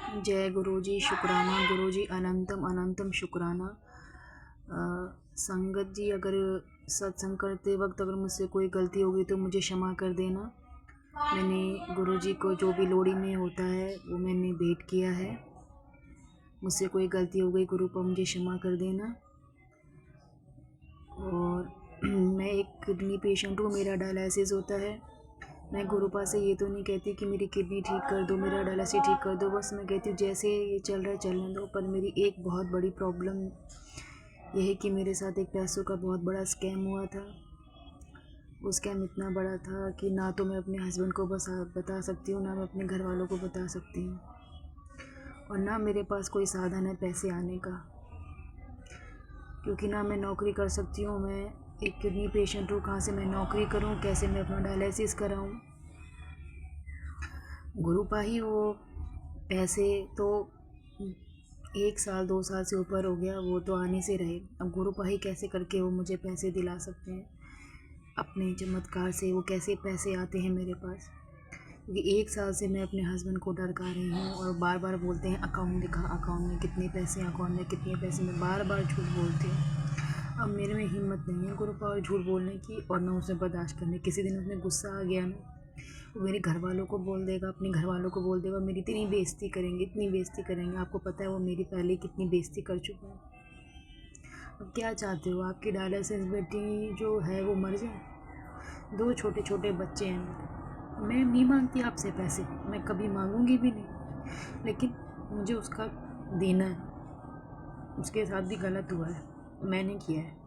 जय गुरु जी, शुक्राना गुरु जी, अनंतम अनंतम शुक्राना। संगत जी, अगर सत्संग करते वक्त अगर मुझसे कोई गलती होगी तो मुझे क्षमा कर देना। मैंने गुरु जी को जो भी लोड़ी में होता है वो मैंने भेंट किया है। मुझसे कोई गलती हो गई गुरु पर मुझे क्षमा कर देना। और मैं एक किडनी पेशेंट हूँ, मेरा डायलिसिस होता है। मैं गुरुपा से ये तो नहीं कहती कि मेरी किडनी ठीक कर दो, मेरा डायलिसिस ठीक कर दो, बस मैं कहती हूँ जैसे ये चल रहा है चलने दो। पर मेरी एक बहुत बड़ी प्रॉब्लम ये है कि मेरे साथ एक पैसों का बहुत बड़ा स्कैम हुआ था। वो स्कैम इतना बड़ा था कि ना तो मैं अपने हस्बैंड को बता सकती हूँ, ना मैं अपने घर वालों को बता सकती हूँ, और ना मेरे पास कोई साधन है पैसे आने का, क्योंकि ना मैं नौकरी कर सकती हूँ। मैं एक किडनी पेशेंट हूँ, कहाँ से मैं नौकरी करूँ, कैसे मैं अपना डायलिसिस कराऊँ। गुरुपा ही वो पैसे तो 1 साल 2 साल से ऊपर हो गया, वो तो आने से रहे। अब गुरुपा ही कैसे करके वो मुझे पैसे दिला सकते हैं अपने चमत्कार से, वो कैसे पैसे आते हैं मेरे पास, क्योंकि 1 साल से मैं अपने हस्बैंड को डरका रही हूँ और बार बार बोलते हैं अकाउंट दिखा, अकाउंट में कितने पैसे, अकाउंट में कितने पैसे, मैं बार बार झूठ बोलती हूँ। अब मेरे में हिम्मत नहीं है गुरुपा और झूठ बोलने की, और ना उसे बर्दाश्त करने। किसी दिन उसमें गुस्सा आ गया ना, वो मेरे घर वालों को बोल देगा, अपने घर वालों को बोल देगा, मेरी इतनी बेइज्जती करेंगे, इतनी बेइज्जती करेंगे। आपको पता है वो मेरी पहले कितनी बेइज्जती कर चुका है। अब क्या चाहते हो, आपकी डायलिसिस बेटी जो है वो मर जाए? 2 छोटे छोटे बच्चे हैं मेरे। मैं नहीं मांगती आपसे पैसे, मैं कभी मांगूंगी भी नहीं, लेकिन मुझे उसका देना है। उसके साथ भी गलत हुआ है, मैंने किया है।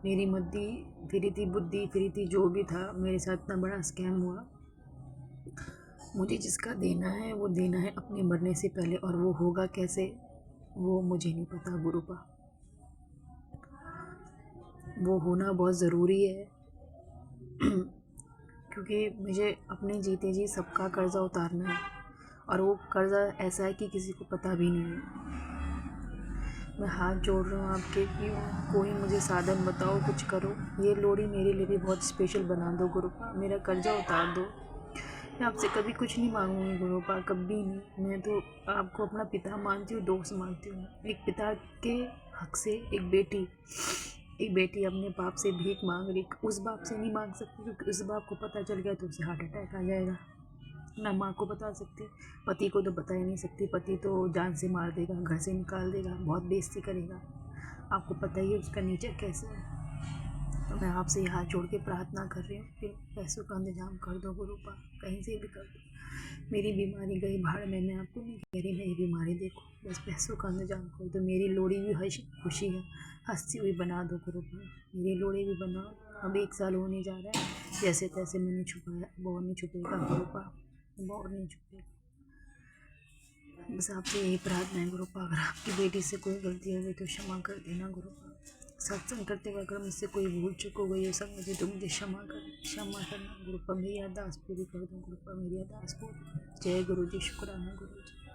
मेरी मद्दी फिरी थी, बुद्धि फिरी थी, जो भी था मेरे साथ इतना बड़ा स्कैम हुआ। मुझे जिसका देना है वो देना है अपने मरने से पहले, और वो होगा कैसे वो मुझे नहीं पता गुरुपा। वो होना बहुत ज़रूरी है क्योंकि मुझे अपने जीते जी सबका कर्ज़ा उतारना है, और वो कर्ज़ा ऐसा है कि किसी को पता भी नहीं है। मैं हाथ जोड़ रहा हूँ आपके कि कोई मुझे साधन बताओ, कुछ करो। ये लोड़ी मेरे लिए भी बहुत स्पेशल बना दो गुरुपा, मेरा कर्ज़ा उतार दो। मैं आपसे कभी कुछ नहीं मांगूंगी गुरुपा, कभी नहीं। मैं तो आपको अपना पिता मानती हूँ, दोस्त मानती हूँ। एक पिता के हक से एक बेटी अपने बाप से भीख मांग रही, उस बाप से नहीं मांग सकती, क्योंकि उस बाप को पता चल गया तो उसे हार्ट अटैक आ जाएगा। ना माँ को बता सकती, पति को तो बता ही नहीं सकती, पति तो जान से मार देगा, घर से निकाल देगा, बहुत बेइज्जती करेगा। आपको पता ही है उसका नेचर कैसा है। तो मैं आपसे हाथ जोड़ के प्रार्थना कर रही हूँ कि पैसों का इंतजाम कर दो गुरुपा, कहीं से भी कर दो। मेरी बीमारी गई भाड़ में, मैं आपको नहीं कह रही मेरी बीमारी देखो, बस पैसों का इंतजाम कर दो। मेरी लोड़ी भी खुशी है, हंसती हुई बना दो गुरुपा, मेरी लोड़ी भी बनाओ। अब 1 साल होने जा रहा है, जैसे तैसे मैंने छुपाया, अब और नहीं छुपेगा गुरुपा, अब और नहीं छुपेगा। बस आपसे यही प्रार्थना है गुरुपा, अगर आपकी बेटी से कोई गलती हो गई तो क्षमा कर देना गुरुपा। सत्संग करते वक्त अगर मुझसे कोई भूल चुक हो गई है संगत जी, तो मुझे क्षमा करना गुरुपा। मेरी अरदास पूरी कर दो गुरुपा, मेरी अरदास पूरी। जय गुरु जी, शुक्राना गुरु जी।